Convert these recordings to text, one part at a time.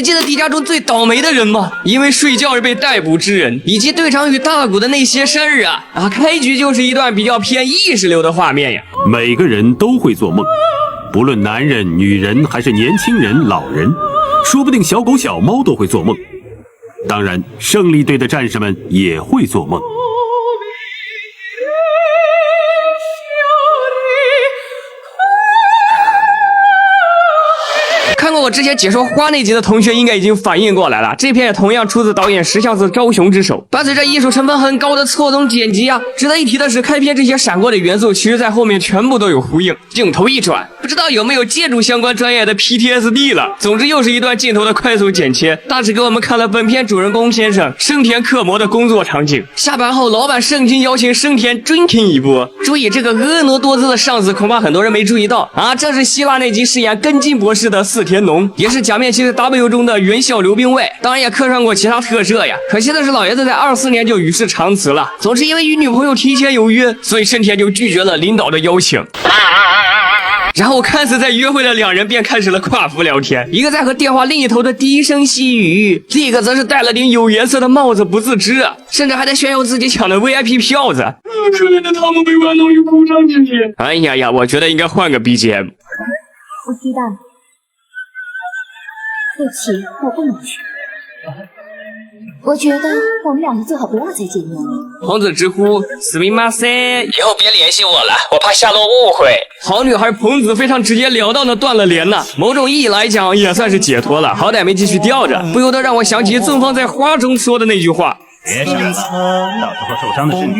记得迪迦中最倒霉的人吗？因为睡觉而被逮捕之人，以及队长与大古的那些事儿啊！开局就是一段比较偏意识流的画面呀。每个人都会做梦，不论男人、女人还是年轻人、老人，说不定小狗、小猫都会做梦。当然，胜利队的战士们也会做梦。看过我之前解说花那集的同学应该已经反应过来了，这片也同样出自导演石像子昭雄之手，伴随着艺术成分很高的错综剪辑啊。值得一提的是，开篇这些闪过的元素，其实在后面全部都有呼应。镜头一转，不知道有没有建筑相关专业的 PTSD 了。总之又是一段镜头的快速剪切，大致给我们看了本片主人公先生生田克磨的工作场景。下班后，老板盛情邀请生田 drinking 一波。注意这个婀娜多姿的上司，恐怕很多人没注意到啊，正是希腊那集饰演根津博士的四田农，也是假面骑士 W 中的原校刘兵卫，当然也客串过其他特摄呀。可惜的是，老爷子在24年就与世长辞了。总之，因为与女朋友提前有约，所以盛田就拒绝了领导的邀请。然后看似在约会的两人便开始了跨服聊天，一个在和电话另一头的低声细语，另一个则是戴了顶有颜色的帽子不自知啊，甚至还在炫耀自己抢的 VIP 票子。可怜的他们被玩弄于股掌之间。哎呀呀，我觉得应该换个 BGM。我知道了，对不起，我不能去。我觉得我们两个最好不要再见面了。皇子直呼すみません，以后别联系我了，我怕夏洛误会。好女孩彭子非常直截了当的断了联呐，某种意义来讲也算是解脱了，好歹没继续吊着，不由得让我想起纵方在花中说的那句话。别伤心，到时候受伤的是你。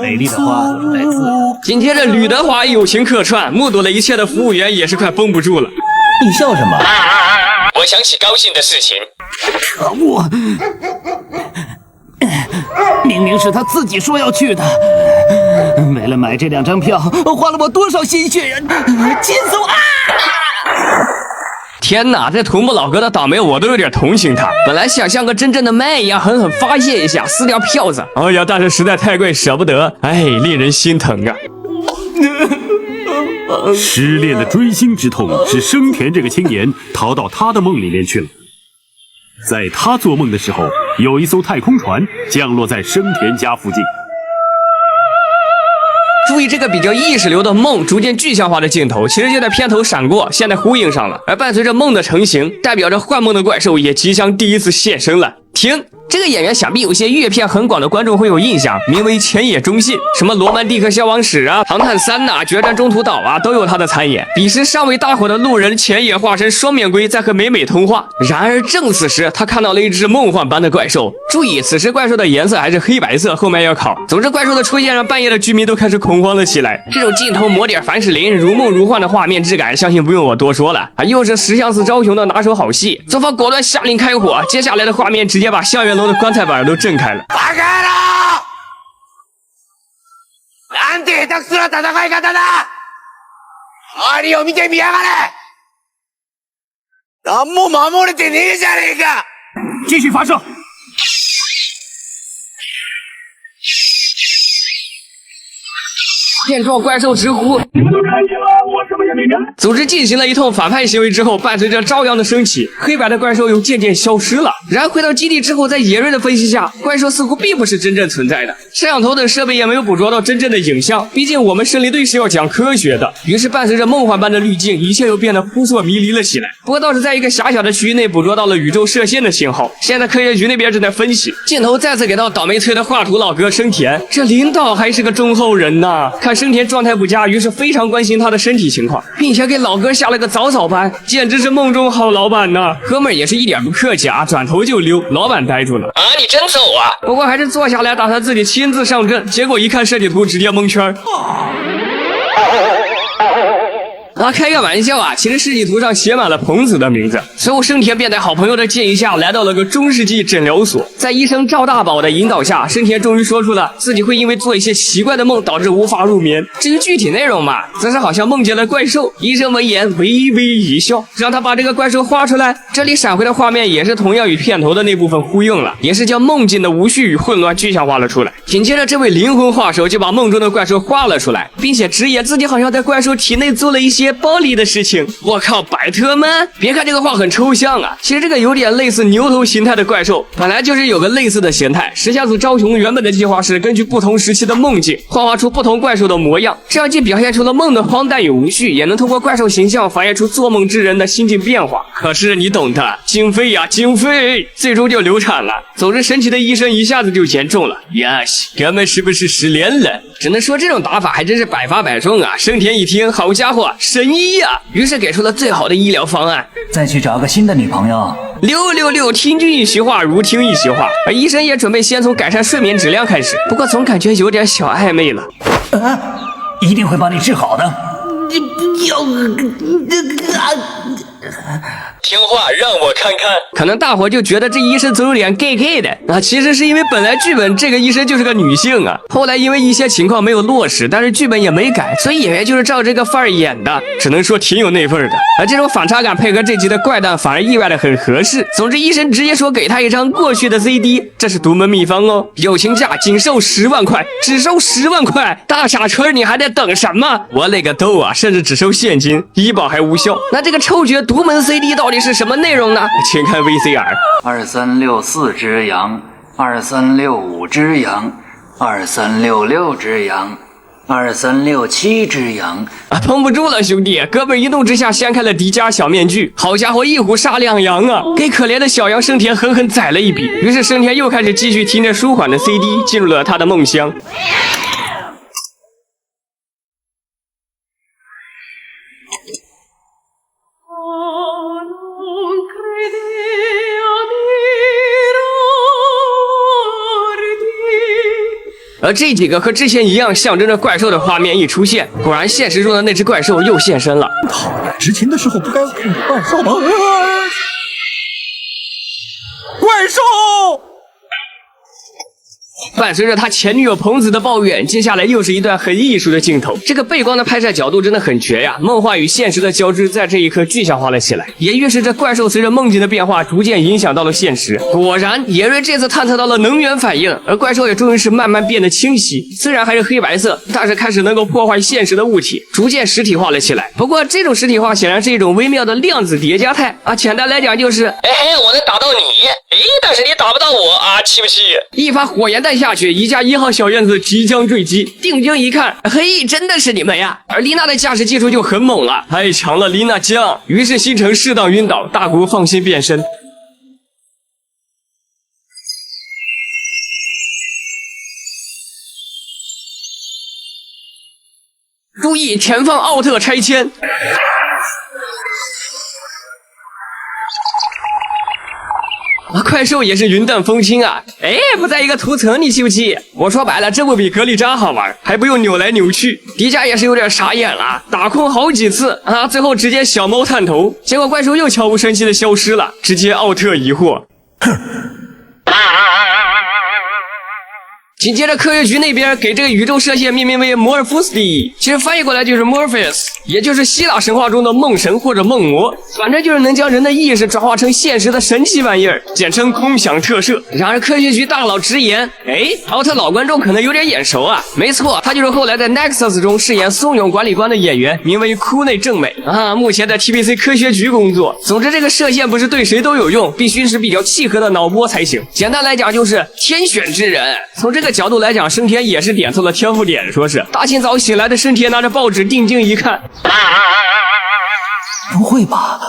美丽的花都是带刺的。紧接着吕德华友情客串，目睹了一切的服务员也是快绷不住了。你笑什么？我想起高兴的事情。可恶！明明是他自己说要去的，为了买这2张票，花了我多少心血呀！轻松啊！天哪，这土木老哥的倒霉我都有点同情他。本来想像个真正的妹一样狠狠发泄一下，撕掉票子。哎呀，但是实在太贵，舍不得。哎，令人心疼啊。失恋的追星之痛使生田这个青年逃到他的梦里面去了。在他做梦的时候，有一艘太空船降落在生田家附近。注意这个比较意识流的梦逐渐具象化的镜头，其实就在片头闪过，现在呼应上了。而伴随着梦的成型，代表着幻梦的怪兽也即将第一次现身了。停！这个演员想必有些阅片很广的观众会有印象，名为前野忠信，什么罗曼蒂克消亡史啊、唐探3呐、决战中途岛啊，都有他的参演。彼时尚未大火的路人前野化身双面龟，在和美美通话。然而正此时，他看到了一只梦幻般的怪兽。注意，此时怪兽的颜色还是黑白色，后面要考。总之，怪兽的出现让半夜的居民都开始恐慌了起来。这种镜头抹点凡士林、如梦如幻的画面质感，相信不用我多说了啊，又是石像寺昭雄的拿手好戏。中方果断下令开火，接下来的画面直接把校园楼的棺材板都震开了。バカ野郎！なんて下手くそな戦い方だ！周りを見てみやがれ！何も守れてねえじゃねえか！继续发射！片状怪兽直呼：“你们都看见了，我什么也没干。”组织进行了一通反派行为之后，伴随着朝阳的升起，黑白的怪兽又渐渐消失了。然而回到基地之后，在野瑞的分析下，怪兽似乎并不是真正存在的，摄像头等设备也没有捕捉到真正的影像。毕竟我们胜利队是要讲科学的。于是伴随着梦幻般的滤镜，一切又变得扑朔迷离了起来。不过倒是在一个狭小的区域内捕捉到了宇宙射线的信号。现在科学局那边正在分析。镜头再次给到倒霉催的画图老哥生田，这领导还是个忠厚人呐。看生田状态不佳，于是非常关心他的身体情况，并且给老哥下了个早早班，简直是梦中好老板呐！哥们儿也是一点不客气啊，转头就溜。老板呆住了啊，你真走啊？不过还是坐下来打算自己亲自上阵，结果一看设计图，直接蒙圈。开个玩笑啊！其实设计图上写满了彭子的名字。随后生田便在好朋友的建议下来到了个中世纪诊疗所，在医生赵大宝的引导下，生田终于说出了自己会因为做一些奇怪的梦导致无法入眠。至于具体内容嘛，则是好像梦见了怪兽。医生闻言微微一笑，让他把这个怪兽画出来。这里闪回的画面也是同样与片头的那部分呼应了，也是将梦境的无序与混乱具象化了出来。紧接着，这位灵魂画手就把梦中的怪兽画了出来，并且直言自己好像在怪兽体内做了一些暴力的事情。我靠，百特曼！别看这个画很抽象啊，其实这个有点类似牛头形态的怪兽，本来就是有个类似的形态。石像子昭雄原本的计划是根据不同时期的梦境，画出不同怪兽的模样，这样既表现出了梦的荒诞与无序，也能通过怪兽形象反映出做梦之人的心境变化。可是你懂的，经费呀，经费，最终就流产了。总之，神奇的医生一下子就严重了。呀西，哥们是不是失恋了？只能说这种打法还真是百发百中啊！生田一听，好家伙，神医呀！于是给出了最好的医疗方案：再去找个新的女朋友。666，听君一席话，如听一席话。而医生也准备先从改善睡眠质量开始，不过总感觉有点小暧昧了。一定会帮你治好的。你不要听话，让我看看。可能大伙就觉得这医生总有点 gay 的啊，其实是因为本来剧本这个医生就是个女性啊，后来因为一些情况没有落实，但是剧本也没改，所以演员就是照这个范儿演的，只能说挺有那份的。而这种反差感配合这集的怪诞，反而意外的很合适。总之，医生直接说给他一张过去的 CD， 这是独门秘方哦。友情价仅收10万块，只收10万块，大傻春你还在等什么？我勒个豆啊！甚至只收现金，医保还无效。那这个抽诀独门 CD 到底是什么内容呢？请看 VCR。2364只羊，2365只羊，2366只羊，2367只羊。绷不住了，兄弟！哥们一怒之下掀开了迪迦小面具，好家伙，一虎杀2羊啊！给可怜的小羊生田狠狠宰了一笔。于是生田又开始继续听着舒缓的 CD， 进入了他的梦乡。而这几个和之前一样象征着怪兽的画面一出现，果然现实中的那只怪兽又现身了。讨厌，执勤的时候不该看着怪兽吗？怪兽！伴随着他前女友彭子的抱怨，接下来又是一段很艺术的镜头。这个背光的拍摄角度真的很绝呀，梦幻与现实的交织在这一刻具象化了起来，也预示着怪兽随着梦境的变化逐渐影响到了现实。果然，野瑞这次探测到了能源反应，而怪兽也终于是慢慢变得清晰，虽然还是黑白色，但是开始能够破坏现实的物体，逐渐实体化了起来。不过这种实体化显然是一种微妙的量子叠加态啊，简单来讲就是，我能打到你，但是你打不到我啊，气不气？一发火焰弹下去，一架1号小院子即将坠机。定睛一看，嘿，真的是你们呀！而丽娜的驾驶技术就很猛了，太强了，丽娜酱。于是星辰适当晕倒，大国放心变身。注意，前方奥特拆迁。怪兽也是云淡风轻啊，不在一个图层，你气不气？我说白了，这不比格力扎好玩，还不用扭来扭去。迪迦也是有点傻眼了，打空好几次啊，最后直接小猫探头，结果怪兽又悄无声息的消失了，直接奥特疑惑。紧接着，科学局那边给这个宇宙射线命名为摩尔夫斯蒂，其实翻译过来就是 Morpheus， 也就是希腊神话中的梦神或者梦魔，反正就是能将人的意识转化成现实的神奇玩意儿，简称空想特摄。然而，科学局大佬直言，奥特老观众可能有点眼熟啊，没错，他就是后来在 Nexus 中饰演松永管理官的演员，名为库内正美啊，目前在 TBC 科学局工作。总之，这个射线不是对谁都有用，必须是比较契合的脑波才行。简单来讲，就是天选之人。从这个角度来讲，生田也是点错了天赋点，说是大清早醒来的生田拿着报纸定睛一看，不会吧？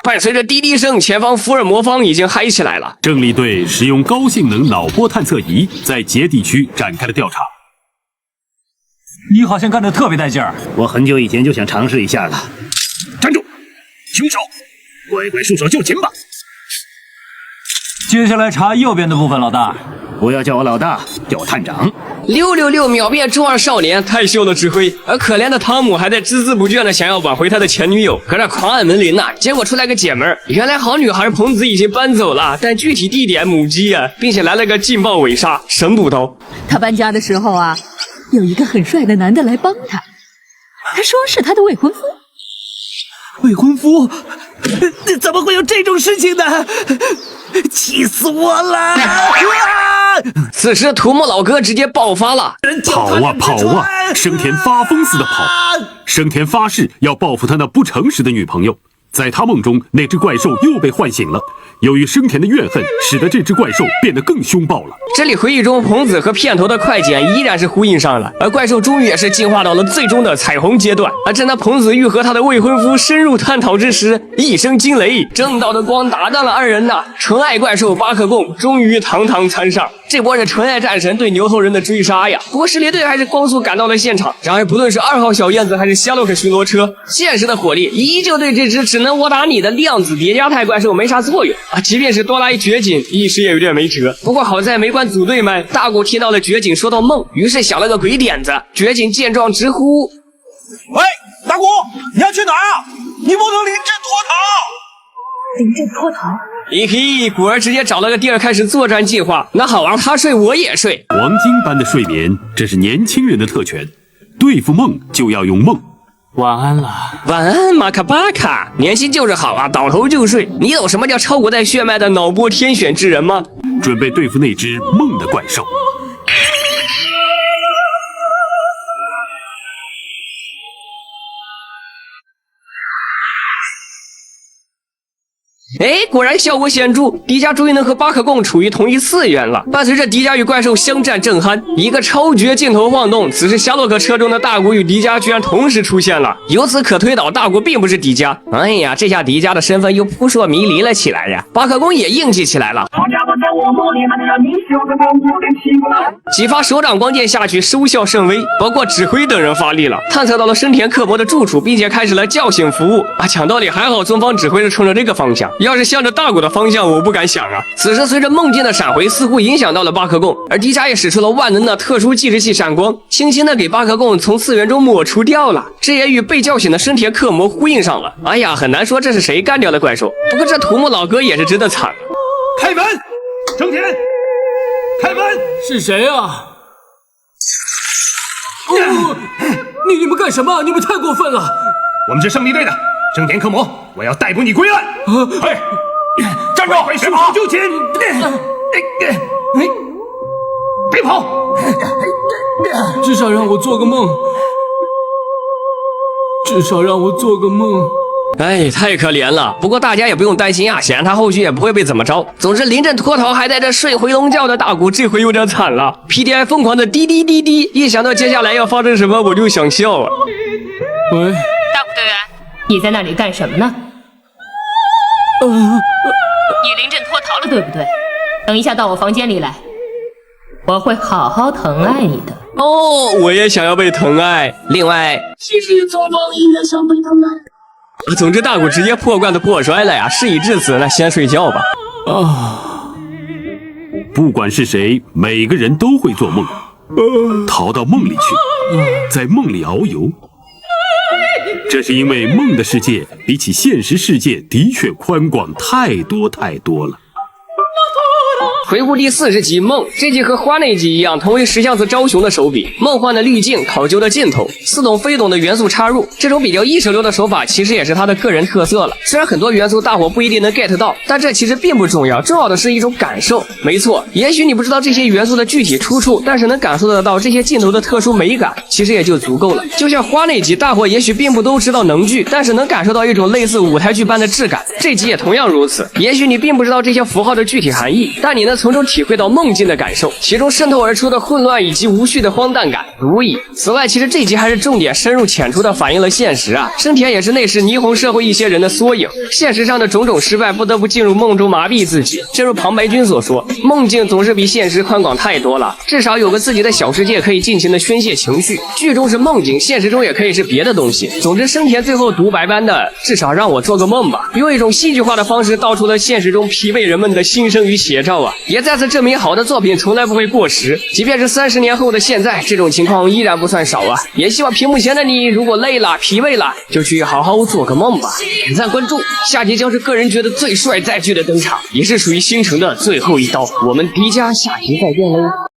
伴随着滴滴声，前方福尔摩方已经嗨起来了。胜利队使用高性能脑波探测仪在结地区展开了调查。你好像干得特别带劲儿。我很久以前就想尝试一下了。站住！凶手，乖乖束手就擒吧。接下来查右边的部分，老大。不要叫我老大，叫我探长。666秒变中二少年，太秀的指挥。而可怜的汤姆还在孜孜不倦的想要挽回他的前女友，可这狂按门铃呐，结果出来个姐们儿。原来好女孩彭子已经搬走了，但具体地点母鸡啊，并且来了个劲爆尾杀神补刀。他搬家的时候啊，有一个很帅的男的来帮他，他说是他的未婚夫。未婚夫？怎么会有这种事情呢？气死我了！此时土木老哥直接爆发了，跑啊跑啊！生田发疯似的跑。生田发誓要报复他那不诚实的女朋友。在他梦中，那只怪兽又被唤醒了。由于生田的怨恨，使得这只怪兽变得更凶暴了。这里回忆中彭子和片头的快剪依然是呼应上了，而怪兽终于也是进化到了最终的彩虹阶段。而正当彭子欲和他的未婚夫深入探讨之时，一声惊雷，正道的光打断了二人呐。纯爱怪兽巴克贡终于堂堂参上，这波是纯爱战神对牛头人的追杀呀。不过实力队还是光速赶到了现场。然而不论是2号小燕子还是夏洛克巡逻车，现实的火力依旧对这只只能我打你的量子叠加态怪兽没啥作用啊！即便是多拉一绝景，一时也有点没辙。不过好在没关组队们，大古听到了绝景说到梦，于是想了个鬼点子。绝景见状直呼：喂，大古，你要去哪儿啊？你不能临阵脱逃！临阵脱逃？嘿嘿，古儿直接找了个地儿开始作战计划。那好啊，他睡我也睡。黄金般的睡眠，这是年轻人的特权。对付梦就要用梦。晚安了，晚安，马卡巴卡。年轻就是好啊，倒头就睡。你懂什么叫超古代血脉的脑波天选之人吗？准备对付那只梦的怪兽。哎，果然效果显著，迪迦终于能和巴克贡处于同一次元了。伴随着迪迦与怪兽相战正酣，一个超绝镜头晃动，此时夏洛克车中的大古与迪迦居然同时出现了。由此可推导，大古并不是迪迦。哎呀，这下迪迦的身份又扑朔迷离了起来呀！巴克贡也硬气起来了，几发手掌光剑下去，收效甚微。包括指挥等人发力了，探测到了生田刻薄的住处，并且开始了叫醒服务啊！讲道理，还好尊方指挥是冲着这个方向。要是向着大古的方向，我不敢想啊。此时随着梦境的闪回，似乎影响到了巴克贡，而迪迦也使出了万能的特殊计时器闪光，轻轻的给巴克贡从次元中抹除掉了。这也与被叫醒的生田克魔呼应上了。哎呀，很难说这是谁干掉的怪兽。不过这土木老哥也是真的惨了。开门，生田，开门！是谁啊？你们干什么？你们太过分了！我们是胜利队的，生田克魔，我要逮捕你归案。哎，站住！别跑！就擒！别跑！至少让我做个梦，至少让我做个梦。哎，太可怜了。不过大家也不用担心啊，显然他后续也不会被怎么着。总之，临阵脱逃还在这睡回笼觉的大古，这回有点惨了。PDI 疯狂的滴滴滴滴，一想到接下来要发生什么，我就想笑啊。喂，大古队员，你在那里干什么呢？你临阵脱逃了，对不对？等一下到我房间里来，我会好好疼爱你的。哦，我也想要被疼爱。另外，其实做梦也想被疼爱。总之，大古直接破罐子破摔了呀！事已至此，那先睡觉吧。不管是谁，每个人都会做梦，逃到梦里去，在梦里遨游。这是因为梦的世界比起现实世界的确宽广太多太多了。回顾第40集梦，这集和花那集一样，同为石像子昭雄的手笔，梦幻的滤镜，考究的镜头，似懂非懂的元素插入，这种比较意识流的手法，其实也是他的个人特色了。虽然很多元素大伙不一定能 get 到，但这其实并不重要，重要的是一种感受。没错，也许你不知道这些元素的具体出处，但是能感受得到这些镜头的特殊美感，其实也就足够了。就像花那集，大伙也许并不都知道能剧，但是能感受到一种类似舞台剧般的质感。这集也同样如此，也许你并不知道这些符号的具体含义，但你能从中体会到梦境的感受，其中渗透而出的混乱以及无序的荒诞感足矣。此外，其实这集还是重点深入浅出的反映了现实啊，生田也是那时霓虹社会一些人的缩影，现实上的种种失败不得不进入梦中麻痹自己。正如庞白君所说，梦境总是比现实宽广太多了，至少有个自己的小世界可以尽情的宣泄情绪。剧中是梦境，现实中也可以是别的东西。总之，生田最后独白般的至少让我做个梦吧，用一种戏剧化的方式道出了现实中疲惫人们的心声与写照啊，也再次证明好的作品从来不会过时。即便是30年后的现在，这种情况依然不算少啊。也希望屏幕前的你，如果累了、疲惫了，就去好好做个梦吧。点赞关注，下集将是个人觉得最帅载具的登场，也是属于星城的最后一刀。我们迪迦下集再见喽。